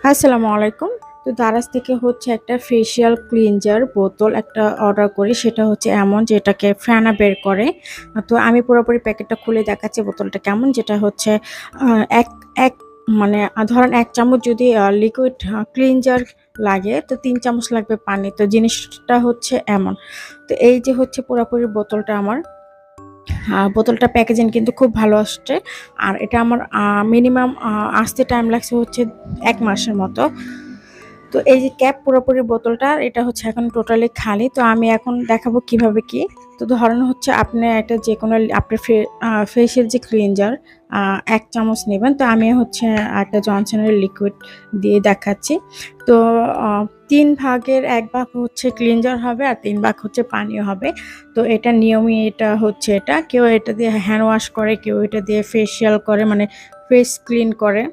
আসসালামু আলাইকুম। তো দারাজ থেকে হচ্ছে একটা ফেসিয়াল ক্লিনজার বোতল একটা অর্ডার করি। সেটা হচ্ছে এমন যেটাকে ফেনা বের করে। তো আমি পুরোপুরি প্যাকেটটা খুলে দেখাচ্ছি বোতলটা কেমন। যেটা হচ্ছে আ এক এক মানে ধরেন ১ চামচ যদি লিকুইড ক্লিনজার লাগে তো ৩ চামচ লাগবে পানি। তো জিনিসটা হচ্ছে এমন। তো এই যে হচ্ছে পুরোপুরি বোতলটা আমার। বোতলটার প্যাকেজিং কিন্তু খুব ভালো আসছে। আর এটা আমার মিনিমাম আসতে টাইম লাগছে হচ্ছে ১ মাসের মতো। তো এই যে ক্যাপ পুরোপুরি বোতলটার এটা হচ্ছে এখন টোটালি খালি। তো আমি এখন দেখাবো কিভাবে কি। তো ধরেন হচ্ছে আপনি একটা যেকোনো আপনার ফেসের যে ক্লিনজার ১ চামচ নিবেন। তো আমি হচ্ছে একটা জনসনের লিকুইড দিয়ে দেখাচ্ছি। তো ৩ ভাগের ১ ভাগ হচ্ছে ক্লিনজার হবে আর ৩ ভাগ হচ্ছে পানীয় হবে। তো এটা নিয়মই এটা হচ্ছে এটা। কেউ এটা দিয়ে হ্যান্ড ওয়াশ করে, কেউ এটা দিয়ে ফেসিয়াল করে মানে ফেস ক্লিন করে।